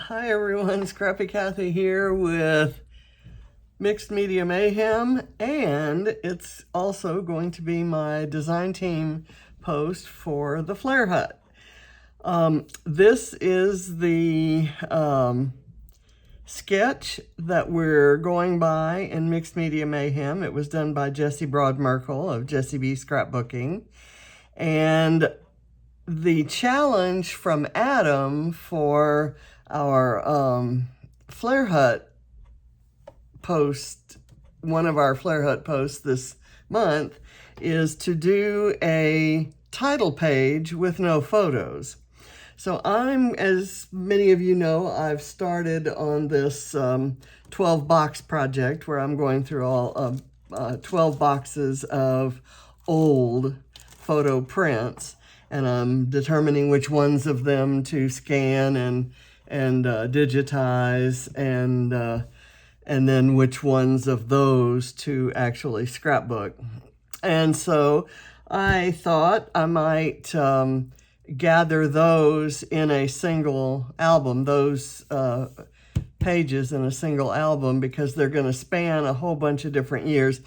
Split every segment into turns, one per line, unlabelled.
Hi everyone, Scrappy Kathy here with Mixed Media Mayhem, and it's also going to be my design team post for the Flair Hut. This is the sketch that we're going by in Mixed Media Mayhem. It was done by Jessie Broadmerkle of Jessie B Scrapbooking, and the challenge from Adam for our Flair Hut post, one of our Flair Hut posts this month, is to do a title page with no photos. So as many of you know, I've started on this 12 box project where I'm going through all 12 boxes of old photo prints, and I'm determining which ones of them to scan and digitize, and then which ones of those to actually scrapbook. And so I thought I might gather those in a single album, those pages in a single album, because they're going to span a whole bunch of different years.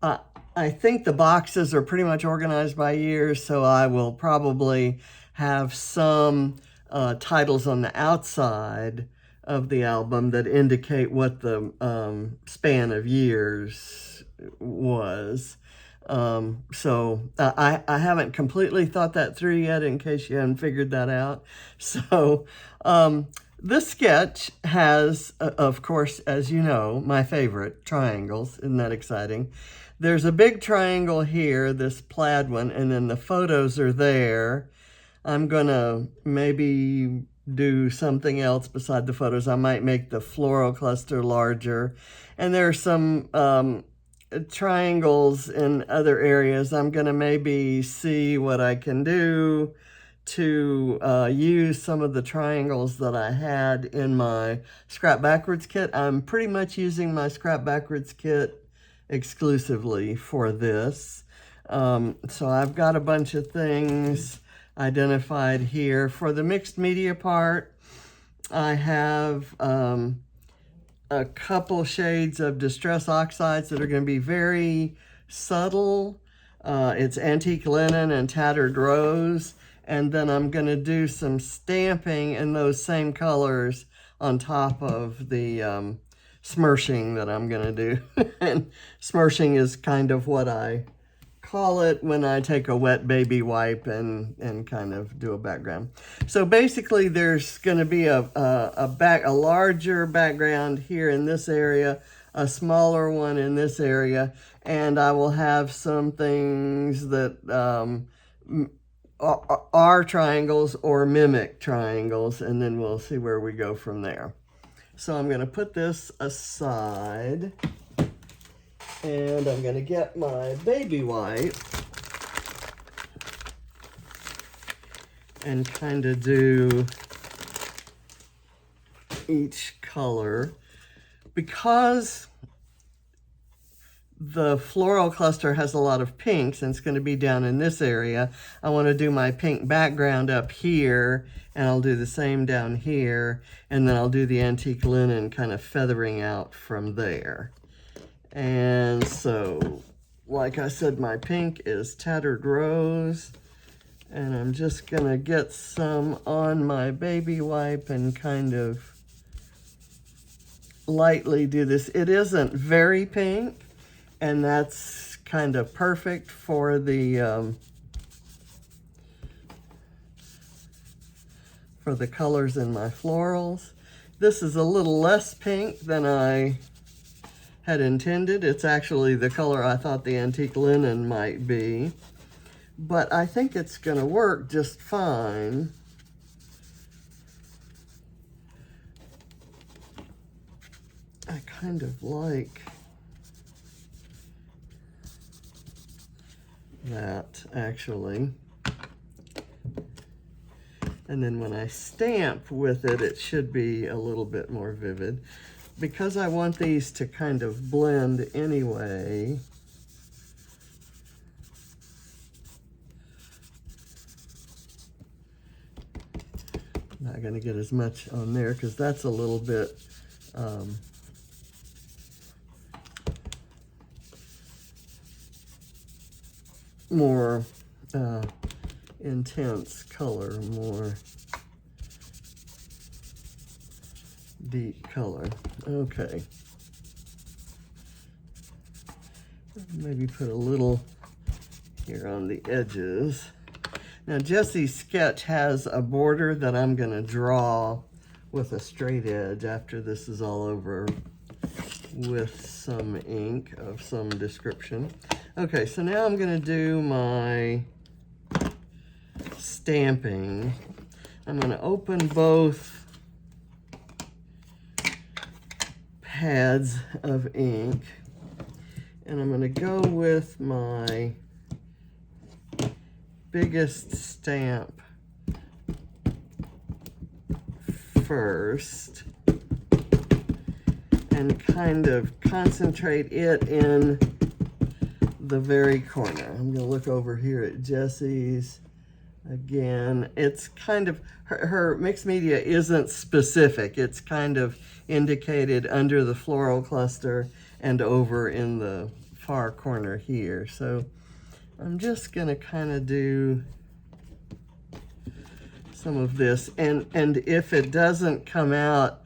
I think the boxes are pretty much organized by years, so I will probably have some titles on the outside of the album that indicate what the span of years was. So I haven't completely thought that through yet, in case you haven't figured that out. So this sketch has, of course, as you know, my favorite, triangles. Isn't that exciting? There's a big triangle here, this plaid one, and then the photos are there. I'm gonna maybe do something else beside the photos. I might make the floral cluster larger. And there are some triangles in other areas. I'm gonna maybe see what I can do to use some of the triangles that I had in my Scrap Backwards kit. I'm pretty much using my Scrap Backwards kit exclusively for this. So I've got a bunch of things identified here. For the mixed media part, I have a couple shades of Distress Oxides that are going to be very subtle. It's Antique Linen and Tattered Rose. And then I'm going to do some stamping in those same colors on top of the smurshing that I'm going to do. And smurshing is kind of what I call it when I take a wet baby wipe and kind of do a background. So basically there's going to be a larger background here in this area, a smaller one in this area, and I will have some things that are triangles or mimic triangles, and then we'll see where we go from there. So I'm going to put this aside, and I'm going to get my baby wipe and kind of do each color. Because the floral cluster has a lot of pinks and it's going to be down in this area, I want to do my pink background up here, and I'll do the same down here, and then I'll do the antique linen kind of feathering out from there. And so, like I said, my pink is Tattered Rose, and I'm just gonna get some on my baby wipe and kind of lightly do this. It isn't very pink, and that's kind of perfect for the colors in my florals. This is a little less pink than I had intended. It's actually the color I thought the antique linen might be, but I think it's gonna work just fine. I kind of like that, actually. And then when I stamp with it, it should be a little bit more vivid. Because I want these to kind of blend anyway, I not going to get as much on there because that's a little bit more intense color, more deep color. Okay. Maybe put a little here on the edges. Now Jessie's sketch has a border that I'm going to draw with a straight edge after this is all over with some ink of some description. Okay, so now I'm going to do my stamping. I'm going to open both pads of ink, and I'm going to go with my biggest stamp first and kind of concentrate it in the very corner. I'm going to look over here at Jessie's again. It's kind of, her mixed media isn't specific. It's kind of indicated under the floral cluster and over in the far corner here. So I'm just going to kind of do some of this. And if it doesn't come out,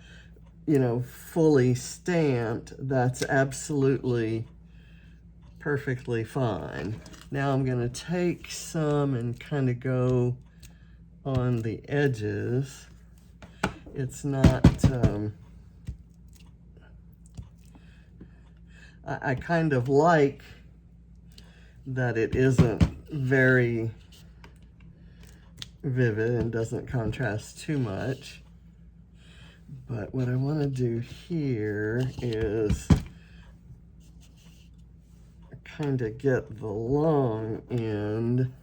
you know, fully stamped, that's absolutely perfectly fine. Now I'm going to take some and kind of go on the edges. It's not, I kind of like that it isn't very vivid and doesn't contrast too much. But what I want to do here is kind of get the long end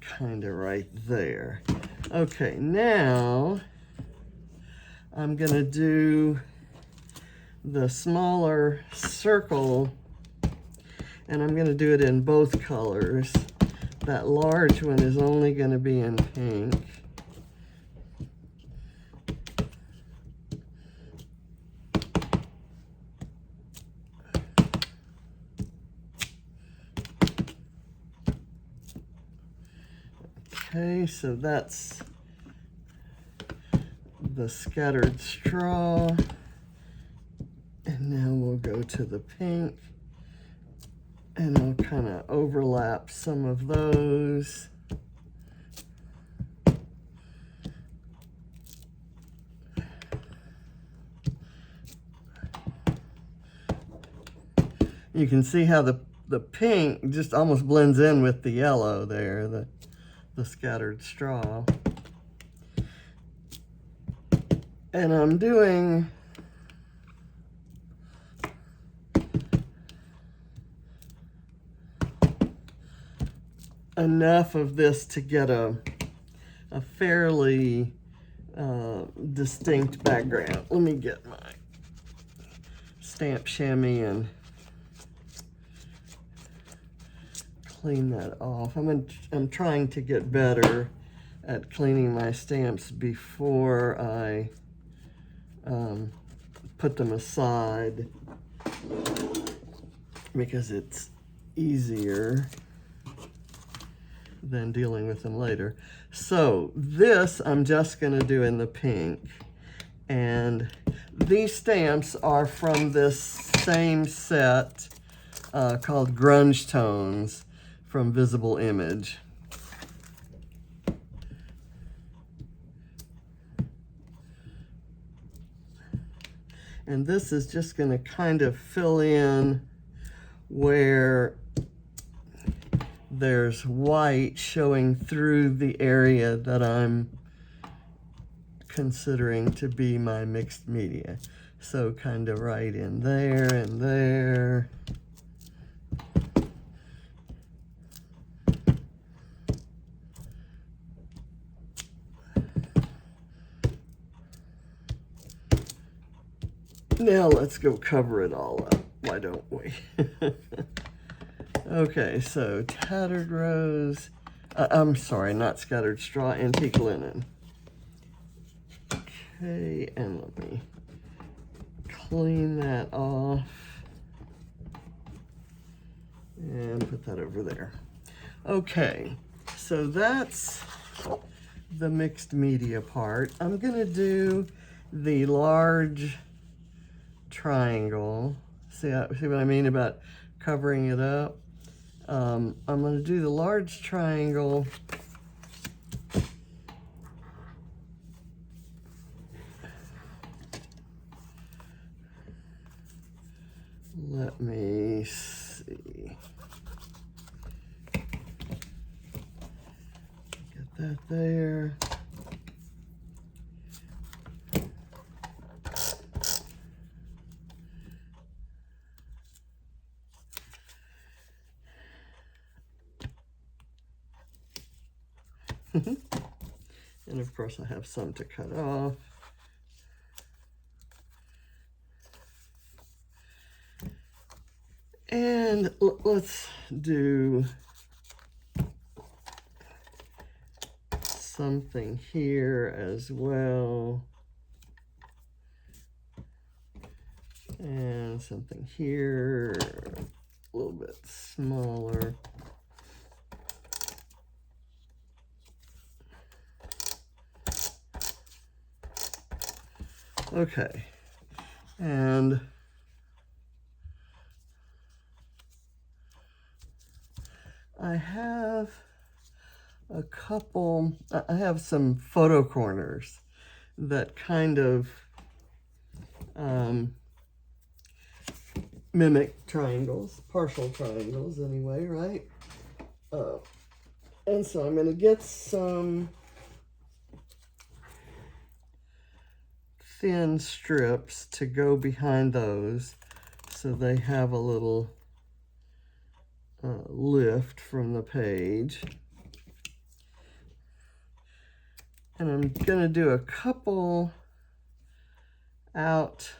kind of right there. Okay, now I'm going to do the smaller circle, and I'm going to do it in both colors. That large one is only going to be in pink. Okay, so that's the scattered straw. And now we'll go to the pink, and I'll kind of overlap some of those. You can see how the pink just almost blends in with the yellow there, the scattered straw. And I'm doing enough of this to get a fairly distinct background. Let me get my stamp chamois and clean that off. I'm trying to get better at cleaning my stamps before I put them aside, because it's easier than dealing with them later. So this I'm just going to do in the pink, and these stamps are from this same set called Grunge Tones from Visible Image. And this is just going to kind of fill in where there's white showing through the area that I'm considering to be my mixed media. So kind of right in there and there. Now let's go cover it all up. Why don't we? Okay, so Tattered Rose, I'm sorry, not scattered straw, antique linen. Okay, and let me clean that off and put that over there. Okay, so that's the mixed media part. I'm gonna do the large triangle. See what I mean about covering it up? I'm gonna do the large triangle. Let me see. Get that there. And of course I have some to cut off. And let's do something here as well. And something here, a little bit smaller. Okay, and I have a couple, I have some photo corners that kind of mimic triangles, partial triangles anyway, right? And so I'm going to get some thin strips to go behind those so they have a little lift from the page. And I'm going to do a couple out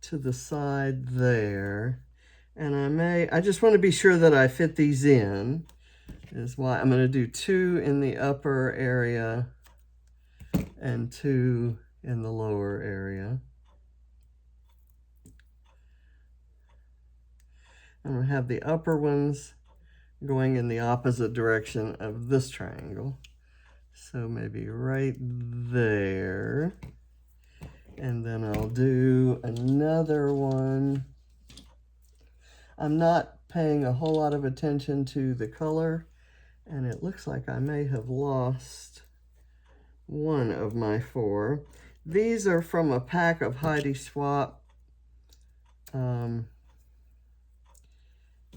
to the side there. And I just want to be sure that I fit these in, is why I'm going to do 2 in the upper area and 2 in the lower area. I'm going to have the upper ones going in the opposite direction of this triangle. So maybe right there. And then I'll do another one. I'm not paying a whole lot of attention to the color, and it looks like I may have lost one of my 4. These are from a pack of Heidi Swap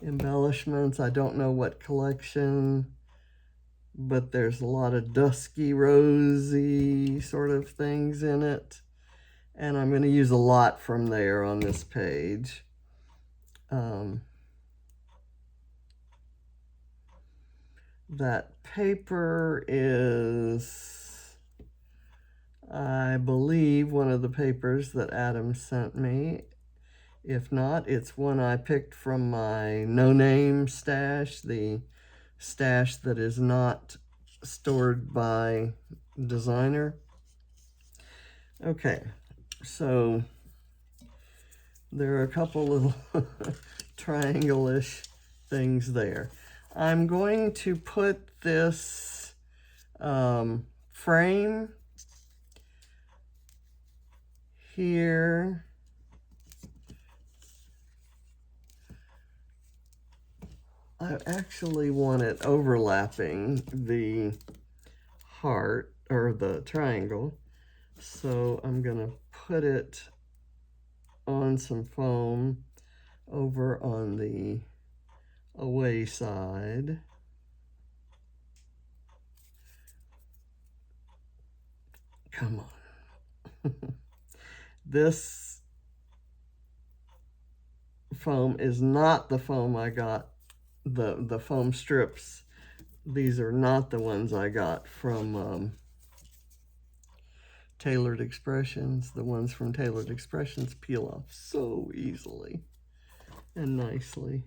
embellishments. I don't know what collection, but there's a lot of dusky, rosy sort of things in it. And I'm going to use a lot from there on this page. That paper is, I believe, one of the papers that Adam sent me. If not, it's one I picked from my no-name stash, the stash that is not stored by designer. Okay, so there are a couple little triangle-ish things there. I'm going to put this frame here. I actually want it overlapping the heart, or the triangle. So I'm going to put it on some foam over on the away side. Come on. This foam is not the foam I got. The foam strips, these are not the ones I got from Tailored Expressions. The ones from Tailored Expressions peel off so easily and nicely.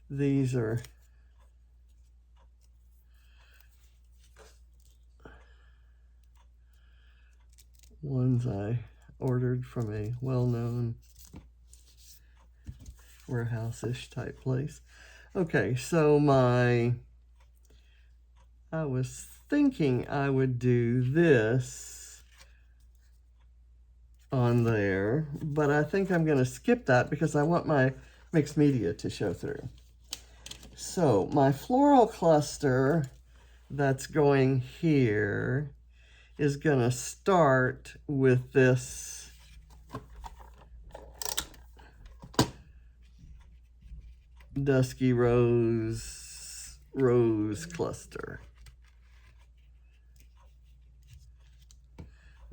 These are ones I ordered from a well-known warehouse-ish type place. Okay, so I was thinking I would do this on there, but I think I'm going to skip that because I want my mixed media to show through. So my floral cluster that's going here is going to start with this dusky rose cluster.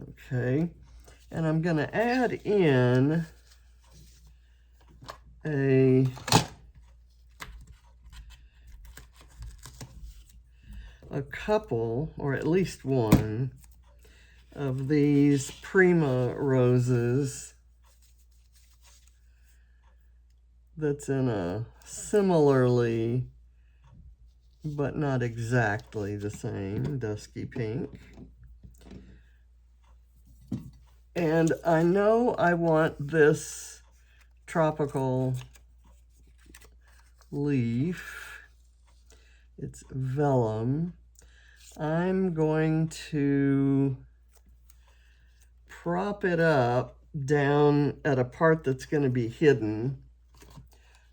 Okay, and I'm going to add in a couple, or at least one, of these Prima roses that's in a similarly, but not exactly the same, dusky pink. And I know I want this tropical leaf. It's vellum. I'm going to prop it up down at a part that's going to be hidden.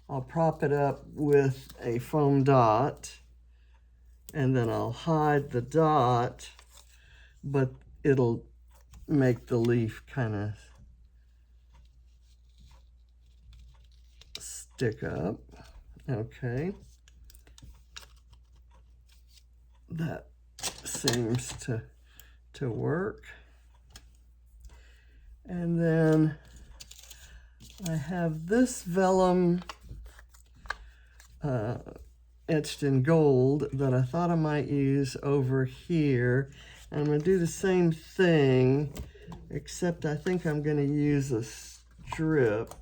I'll prop it up with a foam dot, and then I'll hide the dot, but it'll make the leaf kind of stick up. Okay. That seems to work. And then I have this vellum etched in gold that I thought I might use over here. And I'm going to do the same thing, except I think I'm going to use a strip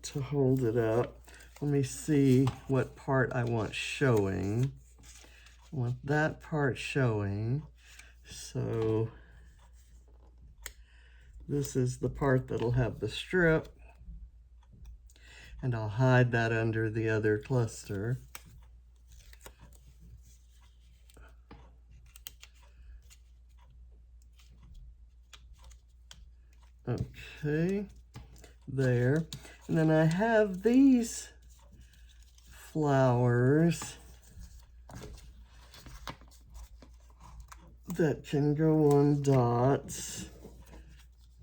to hold it up. Let me see what part I want showing. I want that part showing. So this is the part that'll have the strip, and I'll hide that under the other cluster. Okay, there. And then I have these flowers that can go on dots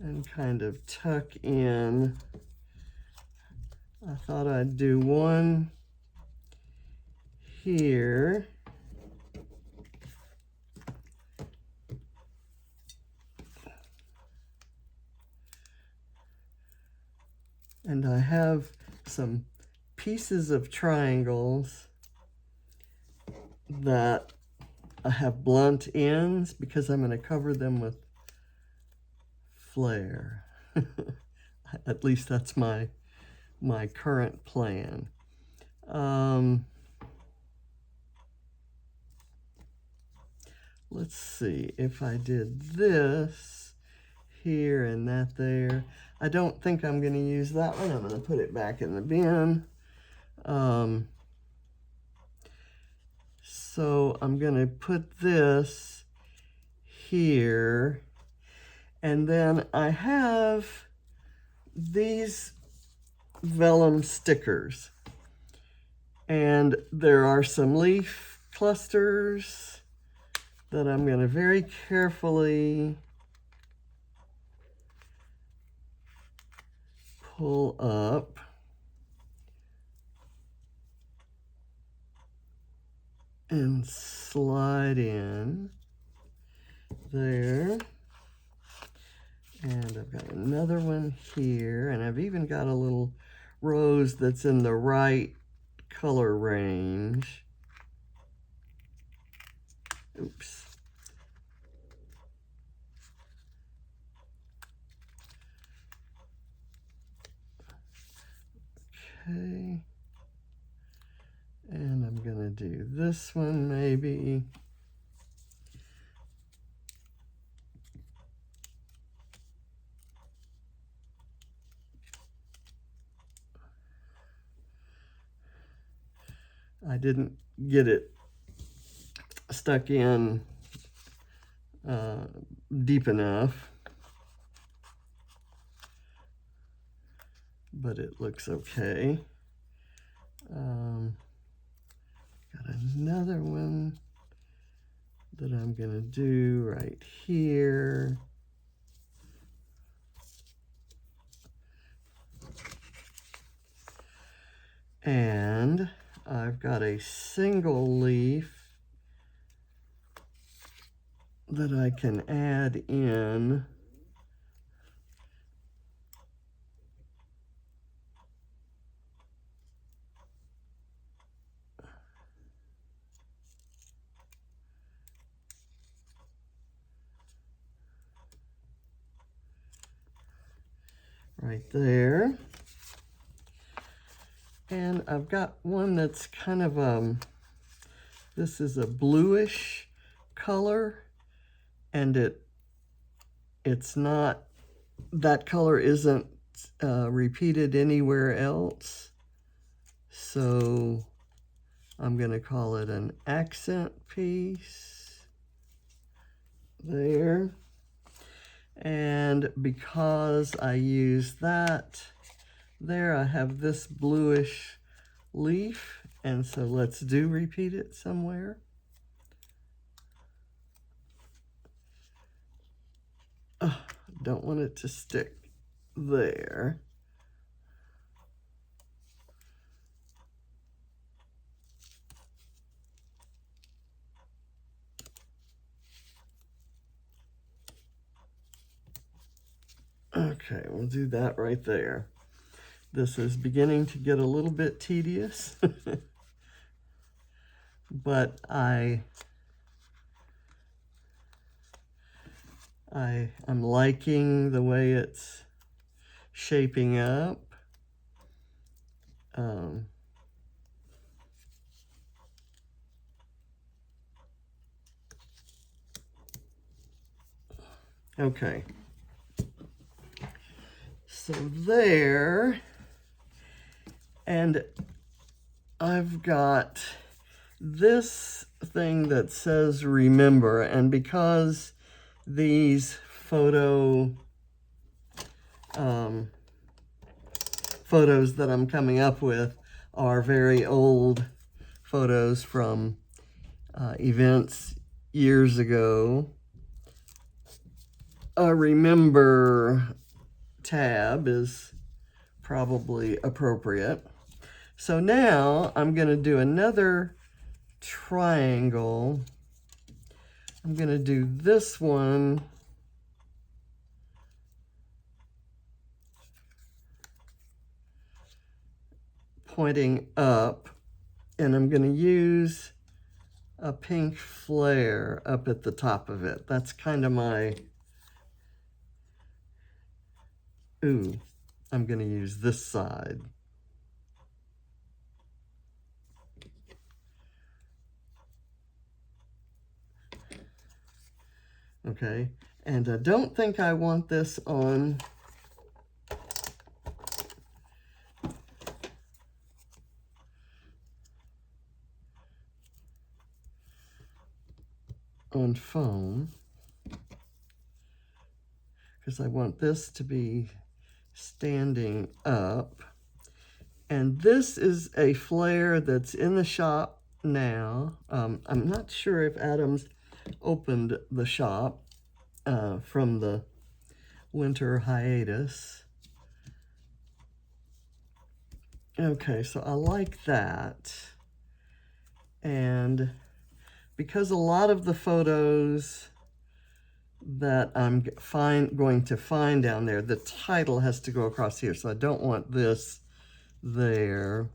and kind of tuck in. I thought I'd do one here. And I have some pieces of triangles that I have blunt ends because I'm going to cover them with Flair. At least that's my current plan. Let's see if I did this here and that there. I don't think I'm going to use that one. I'm going to put it back in the bin. So I'm going to put this here. And then I have these vellum stickers. And there are some leaf clusters that I'm going to very carefully pull up. And slide in there. And I've got another one here, and I've even got a little rose that's in the right color range. Oops. Okay. And I'm going to do this one maybe. I didn't get it stuck in deep enough, but it looks okay. Got another one that I'm going to do right here. And I've got a single leaf that I can add in. Right there. And I've got one that's kind of, this is a bluish color, and it's not, that color isn't repeated anywhere else. So I'm going to call it an accent piece there. And because I use that there, I have this bluish leaf, and so let's repeat it somewhere. Oh, don't want it to stick there. Okay, we'll do that right there. This is beginning to get a little bit tedious, but I'm liking the way it's shaping up. Okay. So there, and I've got this thing that says remember, and because these photos that I'm coming up with are very old photos from events years ago, a remember tab is probably appropriate. So now I'm going to do another triangle. I'm going to do this one pointing up, and I'm going to use a pink flare up at the top of it. That's kind of my, ooh, I'm going to use this side. Okay, and I don't think I want this on foam, because I want this to be standing up. And this is a flare that's in the shop now. I'm not sure if Adam's opened the shop from the winter hiatus. Okay, so I like that. And because a lot of the photos that I'm going to find down there, the title has to go across here, so I don't want this there.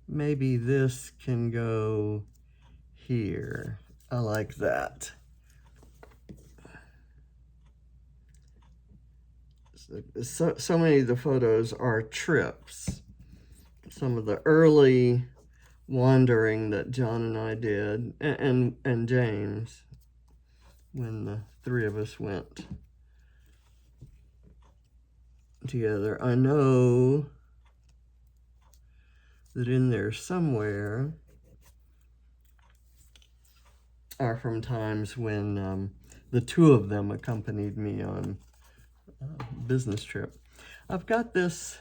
Maybe this can go here. I like that. So many of the photos are trips. some of the early wandering that John and I did, and James, when the three of us went together. I know that in there somewhere are from times when the two of them accompanied me on a business trip. I've got this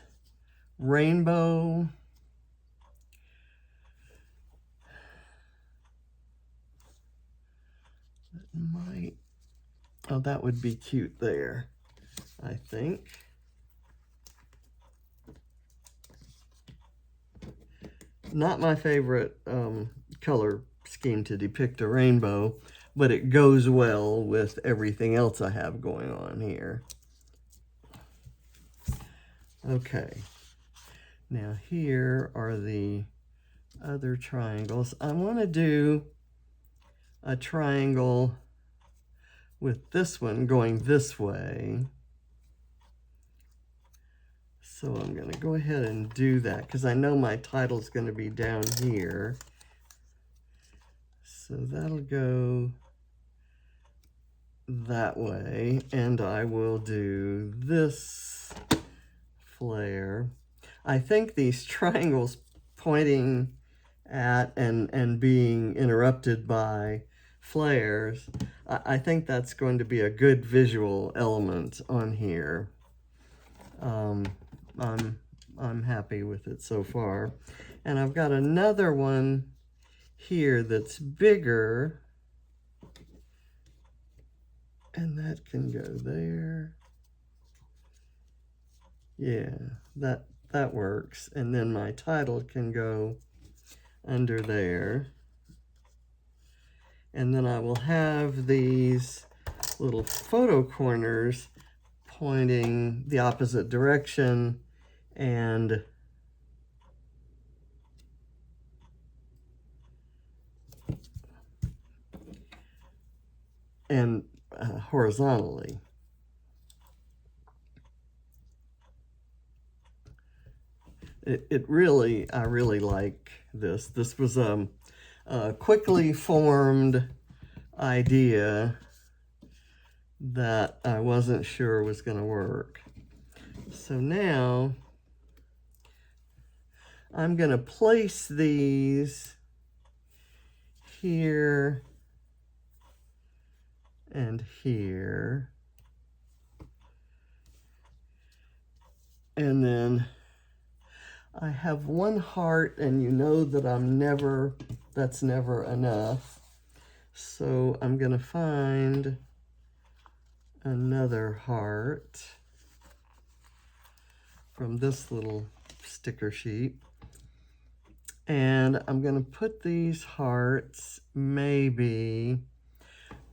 rainbow that might, oh, that would be cute there, I think. Not my favorite color scheme to depict a rainbow, but it goes well with everything else I have going on here. Okay, now here are the other triangles. I want to do a triangle with this one going this way. So I'm going to go ahead and do that because I know my title's going to be down here. So that'll go that way, and I will do this flare. I think these triangles pointing at and being interrupted by flares, I think that's going to be a good visual element on here. I'm happy with it so far. And I've got another one here that's bigger, and that can go there. Yeah, that works. And then my title can go under there. And then I will have these little photo corners pointing the opposite direction and horizontally. It really, I really like this. This was a quickly formed idea that I wasn't sure was going to work. So now I'm going to place these here and here. And then I have one heart, and you know that that's never enough. So I'm going to find another heart from this little sticker sheet. And I'm going to put these hearts maybe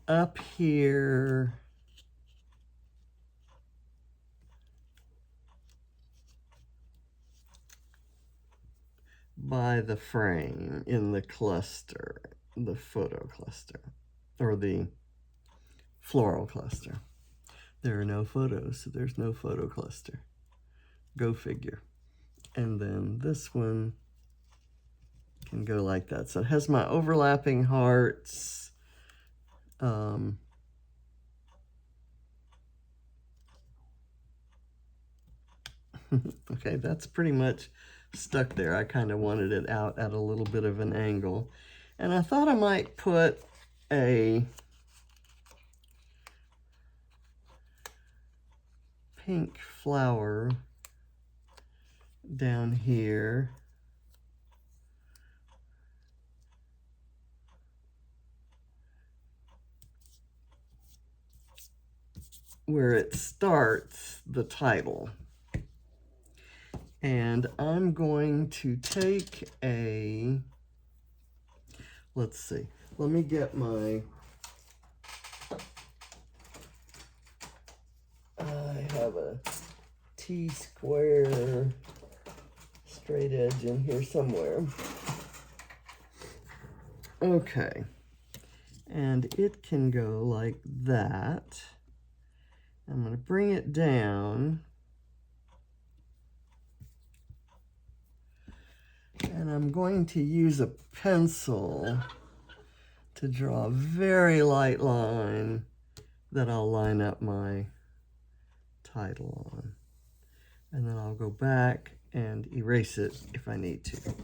up here by the frame in the cluster, the photo cluster, or the floral cluster. There are no photos, so there's no photo cluster. Go figure. And then this one can go like that. So it has my overlapping hearts. Okay, that's pretty much stuck there. I kind of wanted it out at a little bit of an angle. And I thought I might put a pink flower down here. Where it starts the title. And I'm going to take a, let's see, let me get my, I have a T-square straight edge in here somewhere. Okay, and it can go like that. I'm going to bring it down. And I'm going to use a pencil to draw a very light line that I'll line up my title on. And then I'll go back and erase it if I need to,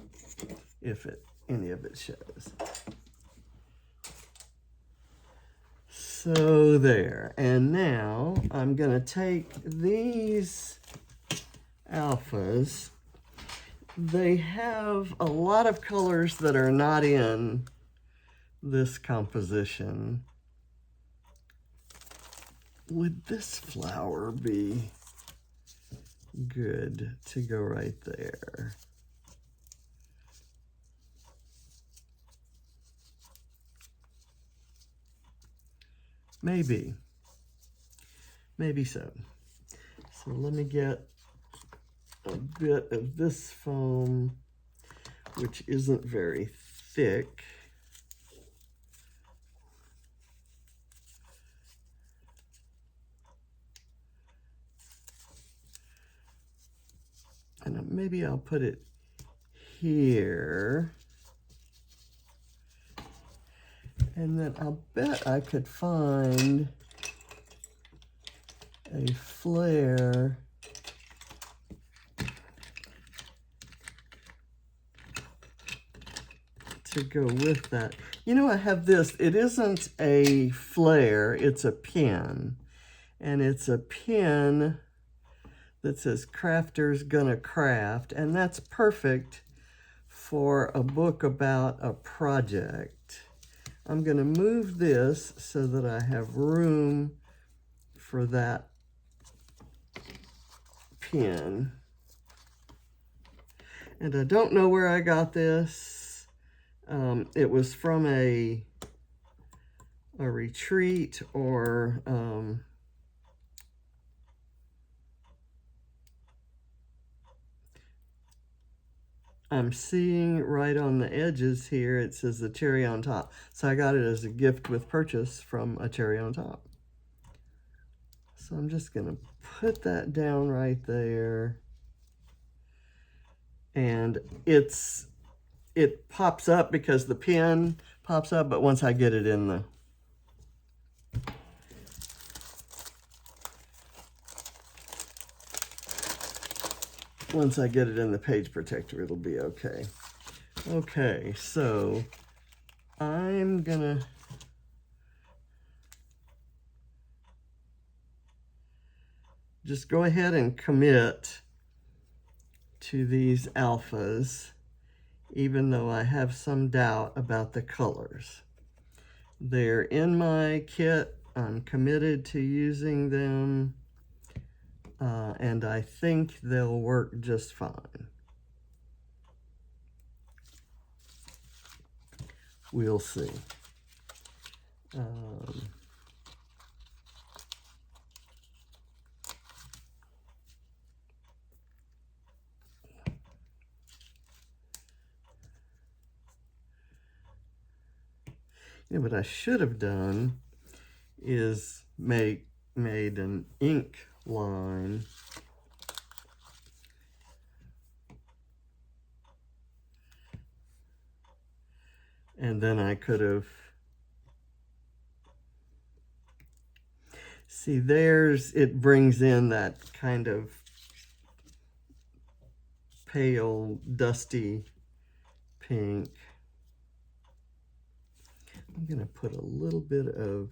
if any of it shows. So there, and now I'm gonna take these alphas. They have a lot of colors that are not in this composition. Would this flower be good to go right there? Maybe so. So let me get a bit of this foam, which isn't very thick. And maybe I'll put it here. And then I'll bet I could find a flare to go with that. You know, I have this. It isn't a flare, it's a pin. And it's a pin that says Crafter's Gonna Craft. And that's perfect for a book about a project. I'm going to move this so that I have room for that pin. And I don't know where I got this. It was from a retreat, or I'm seeing right on the edges here, it says the cherry on top. So I got it as a gift with purchase from a cherry on top. So I'm just going to put that down right there. And it pops up because the pin pops up, but once I get it in the page protector, it'll be okay. Okay, so I'm gonna just go ahead and commit to these alphas, even though I have some doubt about the colors. They're in my kit. I'm committed to using them. And I think they'll work just fine. We'll see. Yeah, what I should have done is made an ink line. And then I could have, see, it brings in that kind of pale, dusty pink. I'm going to put a little bit of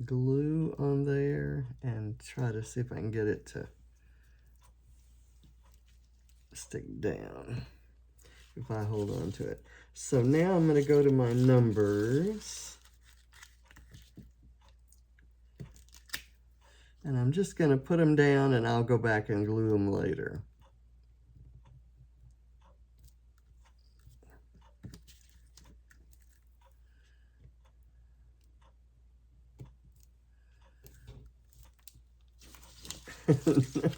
glue on there and try to see if I can get it to stick down if I hold on to it. So now I'm going to go to my numbers. And I'm just going to put them down, and I'll go back and glue them later.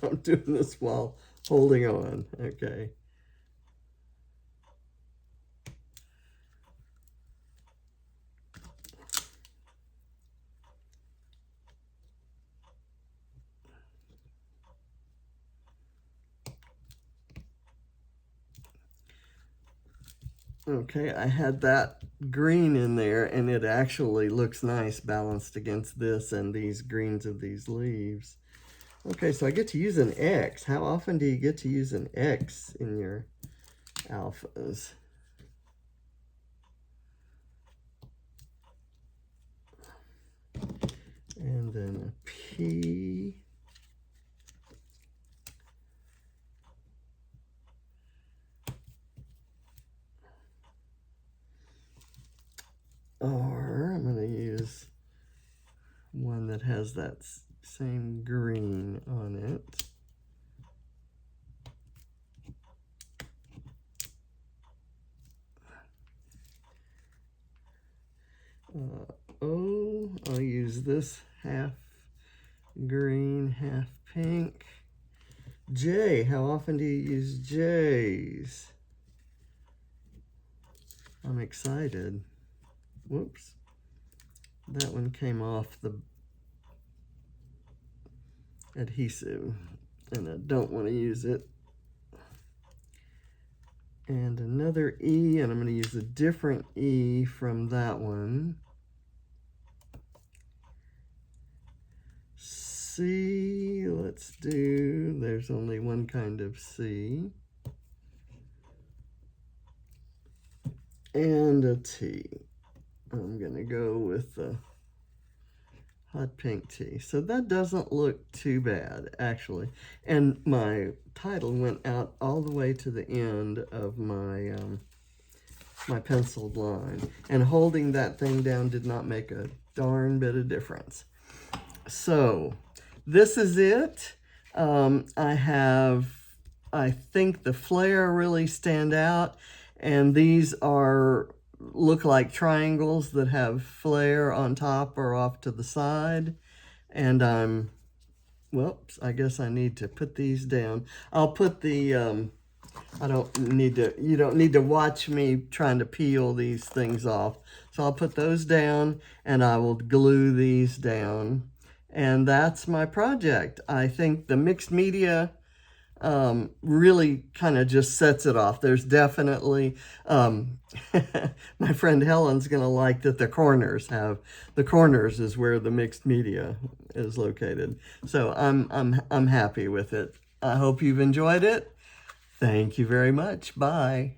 I'm doing this while holding on, okay. Okay, I had that green in there, and it actually looks nice balanced against this and these greens of these leaves. Okay, so I get to use an X. How often do you get to use an X in your alphas? And then a P. Or I'm going to use one that has that same green on it. I'll use this half green, half pink. J, how often do you use J's? I'm excited. Whoops. That one came off the adhesive, and I don't want to use it. And another E, and I'm going to use a different E from that one. C, let's do, there's only one kind of C. And a T. I'm going to go with the hot pink tea. So that doesn't look too bad, actually. And my title went out all the way to the end of my my penciled line. And holding that thing down did not make a darn bit of difference. So this is it. I think the Flair really stand out. And these look like triangles that have Flair on top or off to the side. And whoops, I guess I need to put these down. I'll put the, you don't need to watch me trying to peel these things off. So I'll put those down and I will glue these down. And that's my project. I think the mixed media really kind of just sets it off. There's definitely, my friend Helen's going to like that the corners is where the mixed media is located. So I'm happy with it. I hope you've enjoyed it. Thank you very much. Bye.